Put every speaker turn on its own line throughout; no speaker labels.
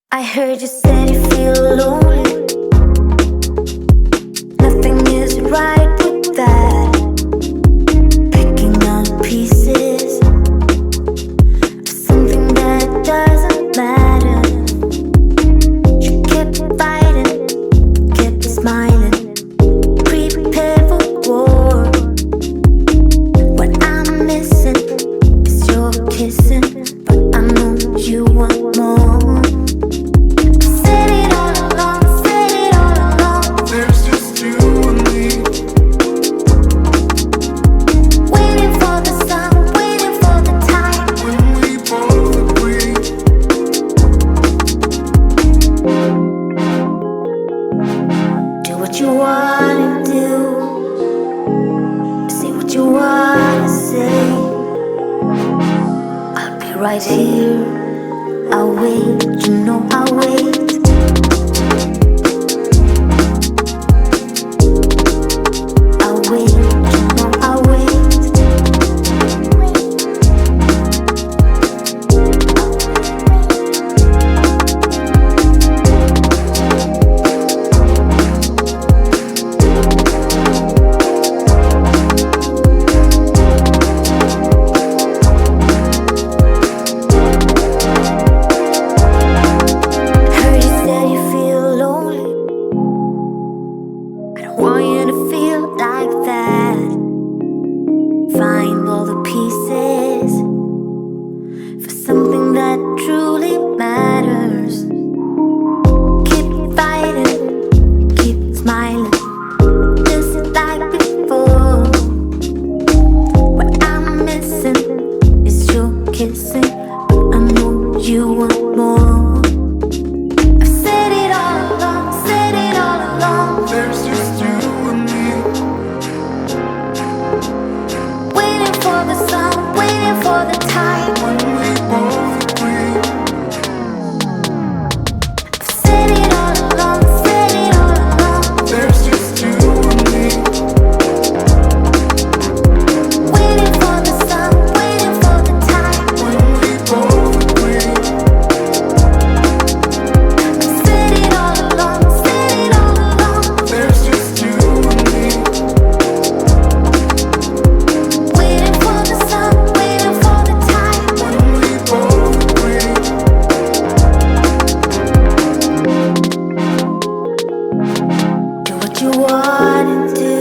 I heard you said you feel lonely. Nothing is right with that. Picking up pieces of something that doesn't matter. You kept fighting, kept smiling. Prepare for war. What I'm missing is your kissing, but I know you want more. What you wanna do, say what you wanna say. I'll be right here, I'll wait, you know I'll wait. I'll wait, you know I'll wait. Want you to feel like that. Find all the pieces for something that truly matters. Keep fighting, keep smiling, just like before. What I'm missing is your kissing, but I know you want more. I've said it all along, said it all along. There's just waiting for the time when we both agree. I've said it all along, said it all along. There's just you and me. Waiting for the sun, waiting for the time when we both agree. I've said it all along, said it all along. There's just you and me. Waiting for the sun. You wanna do,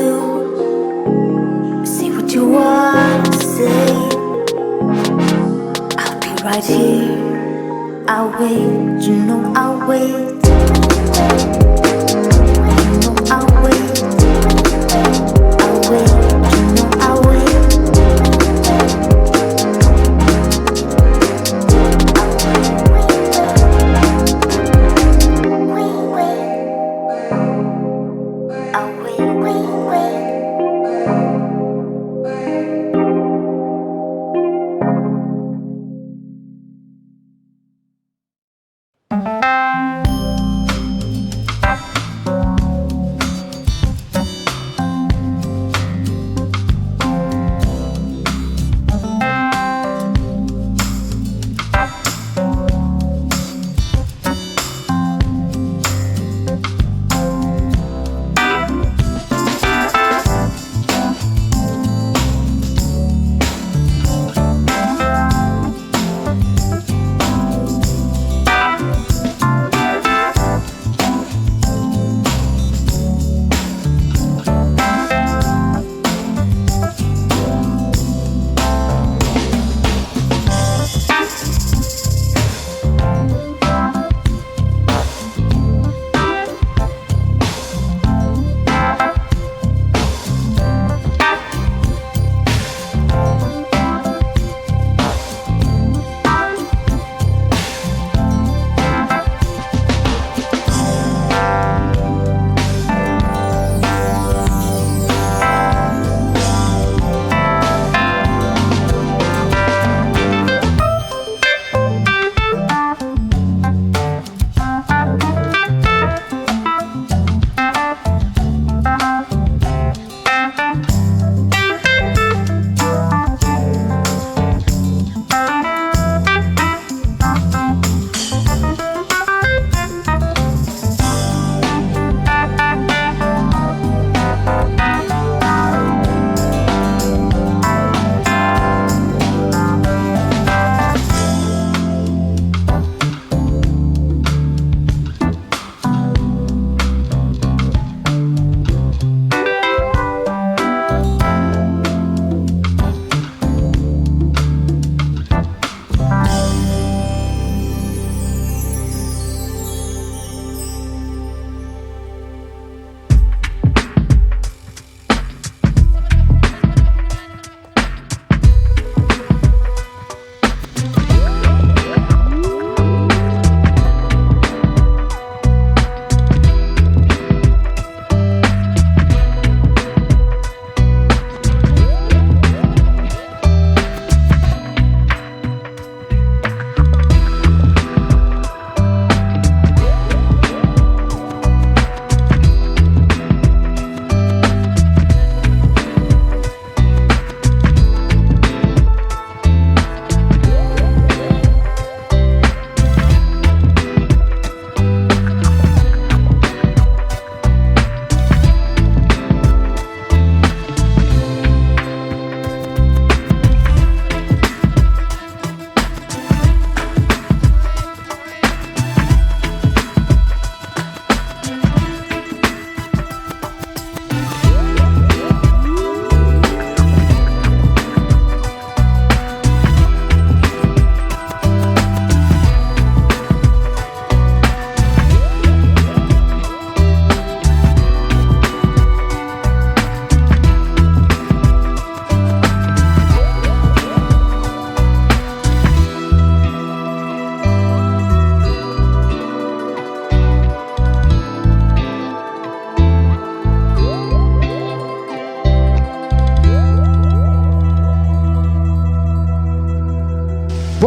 say what you wanna say. I'll be right here, I'll wait, you know I'll wait. You know I'll wait, I'll wait, you know I'll wait.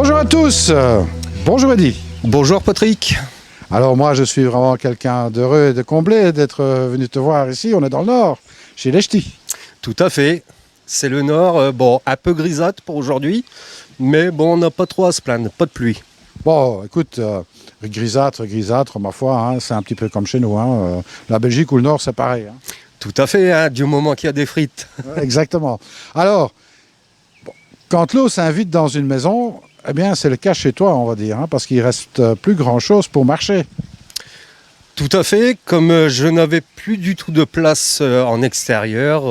Bonjour à tous, bonjour Eddy.
Bonjour Patrick.
Alors moi je suis vraiment quelqu'un d'heureux et de comblé d'être venu te voir ici, on est dans le nord, chez les Ch'tis.
Tout à fait. C'est le nord, bon, un peu grisâtre pour aujourd'hui, mais bon, on n'a pas trop à se plaindre, pas de pluie.
Bon écoute, grisâtre, ma foi, hein, c'est un petit peu comme chez nous. Hein, la Belgique ou le nord c'est pareil. Hein.
Tout à fait, hein, du moment qu'il y a des frites.
Exactement. Alors, bon, quand l'eau s'invite dans une maison, eh bien c'est le cas chez toi on va dire, hein, parce qu'il reste plus grand chose pour marcher.
Tout à fait, comme je n'avais plus du tout de place en extérieur,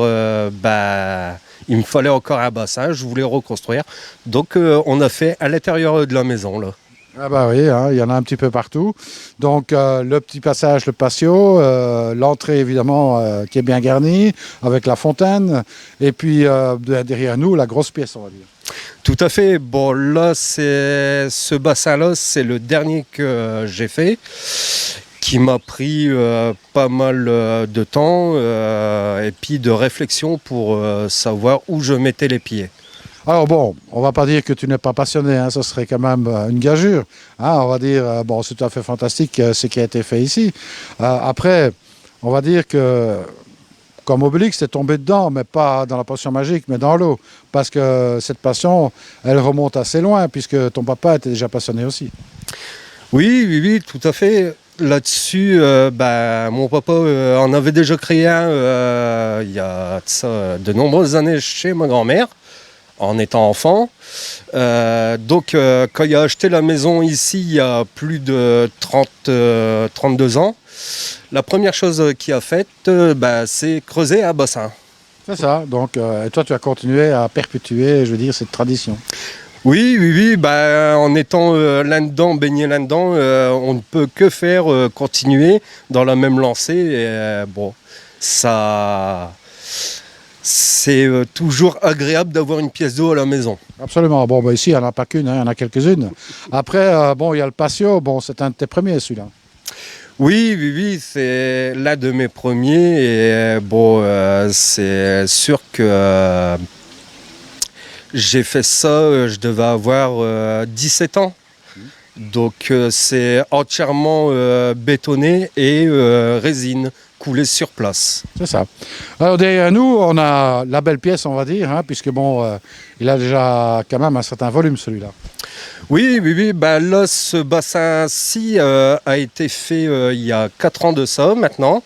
il me fallait encore un bassin, je voulais reconstruire. Donc on a fait à l'intérieur de la maison là.
Ah bah oui, hein, il y en a un petit peu partout. Donc le petit passage, le patio, l'entrée évidemment qui est bien garnie, avec la fontaine, et puis derrière nous, la grosse pièce, on va dire.
Tout à fait, bon là, ce bassin-là, c'est le dernier que j'ai fait, qui m'a pris pas mal de temps et puis de réflexion pour savoir où je mettais les pieds.
Alors bon, on va pas dire que tu n'es pas passionné, hein, ce serait quand même une gageure. Hein, on va dire, bon, c'est tout à fait fantastique ce qui a été fait ici. Après, on va dire que comme Obélix, c'est tombé dedans, mais pas dans la potion magique, mais dans l'eau. Parce que cette passion, elle remonte assez loin, puisque ton papa était déjà passionné aussi.
Oui, tout à fait. Là-dessus, mon papa en avait déjà créé un il y a de ça, de nombreuses années chez ma grand-mère, en étant enfant. Donc, quand il a acheté la maison ici, il y a plus de 32 ans, la première chose qu'il a faite, c'est creuser un bassin.
C'est ça, donc et toi tu as continué à perpétuer, je veux dire, cette tradition.
Oui, en étant là-dedans, baigné là-dedans, on ne peut que faire continuer dans la même lancée. Et, ça, c'est toujours agréable d'avoir une pièce d'eau à la maison.
Absolument, bon, bah, ici il n'y en a pas qu'une, hein, il y en a quelques-unes. Après, bon, il y a le patio, bon, c'est un de tes premiers celui-là.
Oui, c'est l'un de mes premiers. Et c'est sûr que j'ai fait ça, je devais avoir 17 ans. Donc c'est entièrement bétonné et résine coulée sur place.
C'est ça. Alors derrière nous, on a la belle pièce, on va dire, hein, puisque bon, il a déjà quand même un certain volume celui-là.
Oui, là, ce bassin-ci a été fait il y a 4 ans de ça maintenant.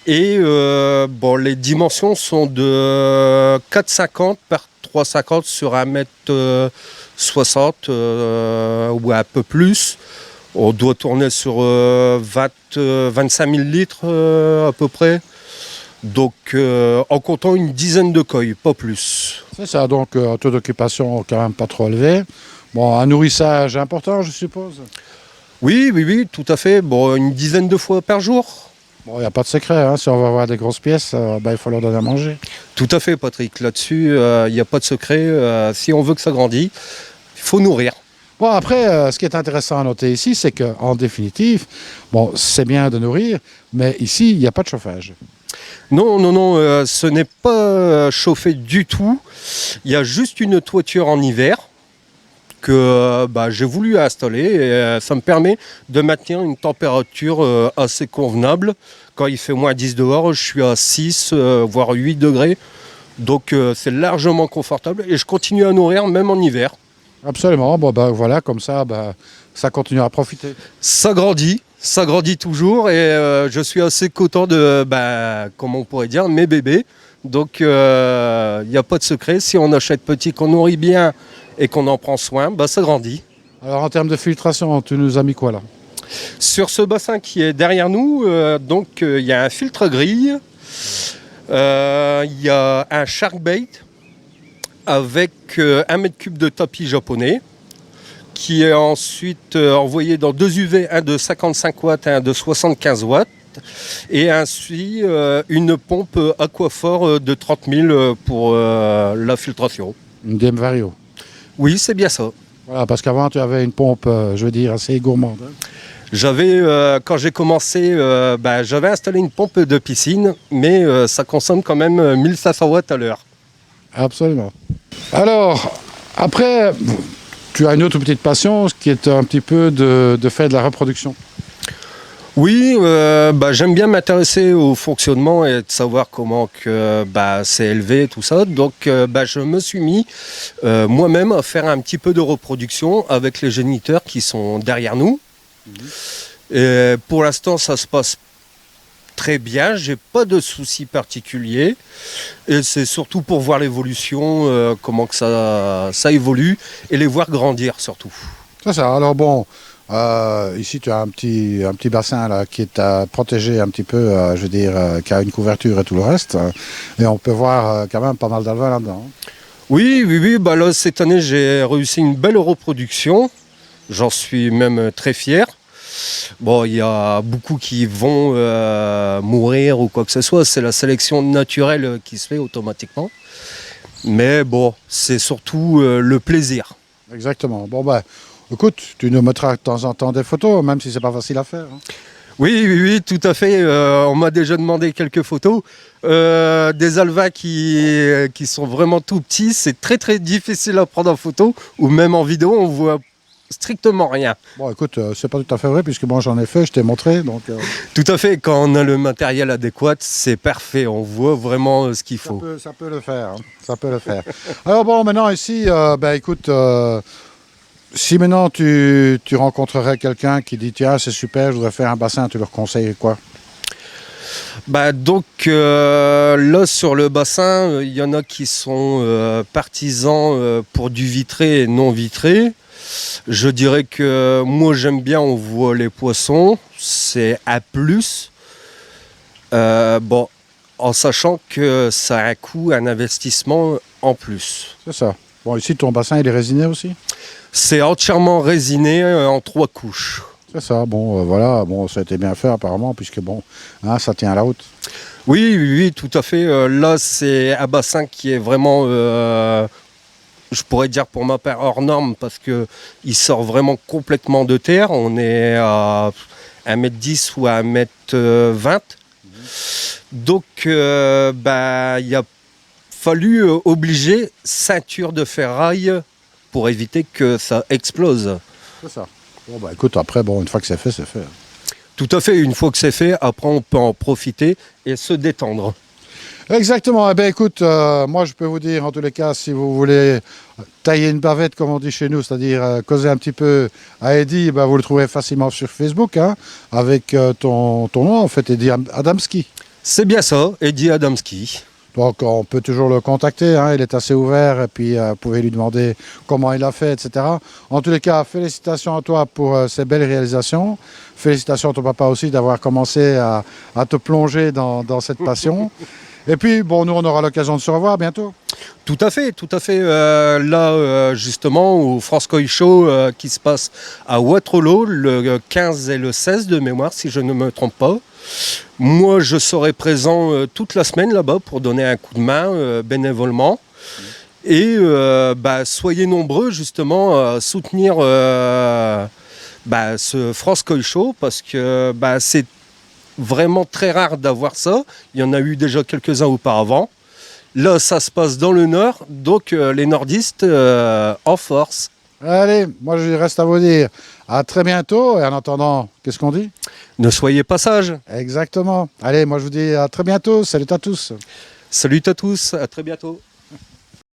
Et les dimensions sont de 4,50 par 3,50 sur 1,60 m ou un peu plus. On doit tourner sur 25 000 litres à peu près. Donc en comptant une dizaine de coils, pas plus.
C'est ça, donc un taux d'occupation quand même pas trop élevé. Bon, un nourrissage important, je suppose.
Oui, tout à fait. Bon, une dizaine de fois par jour.
Bon, il n'y a pas de secret, hein. Si on va avoir des grosses pièces, il faut leur donner à manger.
Tout à fait, Patrick. Là-dessus, il n'y a pas de secret. Si on veut que ça grandisse, il faut nourrir.
Bon, après, ce qui est intéressant à noter ici, c'est qu'en définitive, bon, c'est bien de nourrir, mais ici, il n'y a pas de chauffage.
Non, ce n'est pas chauffé du tout. Il y a juste une toiture en hiver que j'ai voulu installer et ça me permet de maintenir une température assez convenable. Quand il fait moins 10 dehors, je suis à 6 voire 8 degrés. Donc c'est largement confortable et je continue à nourrir même en hiver.
Absolument, bon, voilà, comme ça, ça continue à profiter.
Ça grandit toujours et je suis assez content de, comment on pourrait dire, mes bébés. Donc il n'y a pas de secret, si on achète petit, qu'on nourrit bien et qu'on en prend soin, ça grandit.
Alors en termes de filtration, tu nous as mis quoi là?
Sur ce bassin qui est derrière nous, il y a un filtre grille, il y a un sharkbait avec 1 m3 de tapis japonais qui est ensuite envoyé dans 2 UV, un de 55 watts et un de 75 watts. Et ainsi une pompe Aquaphor de 30 000 pour la filtration.
Une DM Vario.
Oui, c'est bien ça.
Voilà, parce qu'avant tu avais une pompe, je veux dire, assez gourmande. Hein.
J'avais, quand j'ai commencé, j'avais installé une pompe de piscine, mais ça consomme quand même 1500 watts à l'heure.
Absolument. Alors, après, tu as une autre petite passion, ce qui est un petit peu de faire de la reproduction.
Oui, j'aime bien m'intéresser au fonctionnement et de savoir comment que c'est élevé, tout ça. Donc je me suis mis moi-même à faire un petit peu de reproduction avec les géniteurs qui sont derrière nous. Et pour l'instant, ça se passe très bien, j'ai pas de soucis particuliers. Et c'est surtout pour voir l'évolution, comment que ça évolue et les voir grandir surtout.
C'est ça. Alors bon, ici tu as un petit bassin là qui est protégé un petit peu, je veux dire, qui a une couverture et tout le reste. Et on peut voir quand même pas mal d'alevins là-dedans.
Oui, là, cette année, j'ai réussi une belle reproduction. J'en suis même très fier. Bon, il y a beaucoup qui vont mourir ou quoi que ce soit. C'est la sélection naturelle qui se fait automatiquement. Mais bon, c'est surtout le plaisir.
Exactement. Bon écoute, tu nous mettras de temps en temps des photos, même si c'est pas facile à faire. Hein.
Oui, tout à fait. On m'a déjà demandé quelques photos. Des alevins qui sont vraiment tout petits, c'est très très difficile à prendre en photo ou même en vidéo, on voit strictement rien.
Bon, écoute, c'est pas tout à fait vrai puisque moi j'en ai fait, je t'ai montré. Donc,
Tout à fait, quand on a le matériel adéquat, c'est parfait, on voit vraiment ce qu'il faut.
ça peut le faire. Hein. Ça peut le faire. Alors bon, maintenant ici, écoute, si maintenant tu rencontrerais quelqu'un qui dit tiens, c'est super, je voudrais faire un bassin, tu leur conseilles quoi?
Là sur le bassin, il y en a qui sont partisans pour du vitré et non vitré. Je dirais que moi j'aime bien, on voit les poissons, c'est A+. En sachant que ça a un coût, un investissement en plus.
C'est ça. Bon, ici ton bassin il est résiné aussi?
C'est entièrement résiné en 3 couches.
C'est ça. Bon, voilà. Bon, ça a été bien fait apparemment puisque bon, hein, ça tient la route.
Oui, tout à fait. Là, c'est un bassin qui est vraiment, je pourrais dire pour ma part, hors norme parce qu'il sort vraiment complètement de terre. On est à 1,10 m ou à 1,20 m. Donc, il a fallu obliger ceinture de ferraille pour éviter que ça explose.
C'est ça. Bon, écoute, après, une fois que c'est fait, c'est fait.
Tout à fait, une fois que c'est fait, après on peut en profiter et se détendre.
Exactement. Eh bien, écoute, moi, je peux vous dire, en tous les cas, si vous voulez tailler une bavette, comme on dit chez nous, c'est-à-dire causer un petit peu à Eddy, vous le trouvez facilement sur Facebook, hein, avec ton nom, en fait, Eddy Adamski.
C'est bien ça, Eddy Adamski.
Donc, on peut toujours le contacter, hein, il est assez ouvert, et puis vous pouvez lui demander comment il a fait, etc. En tous les cas, félicitations à toi pour ces belles réalisations. Félicitations à ton papa aussi d'avoir commencé à te plonger dans cette passion. Et puis, nous, on aura l'occasion de se revoir bientôt.
Tout à fait. Justement, au France Koi Show qui se passe à Waterloo, le 15 et le 16 de mémoire, si je ne me trompe pas. Moi, je serai présent toute la semaine là-bas pour donner un coup de main bénévolement. Et soyez nombreux, justement, à soutenir ce France Koi Show parce que c'est vraiment très rare d'avoir ça. Il y en a eu déjà quelques-uns auparavant. Là, ça se passe dans le nord, donc les nordistes en force.
Allez, moi je reste à vous dire à très bientôt. Et en attendant, qu'est-ce qu'on dit?
Ne soyez pas sages.
Exactement. Allez, moi je vous dis à très bientôt. Salut à tous.
Salut à tous, à très bientôt.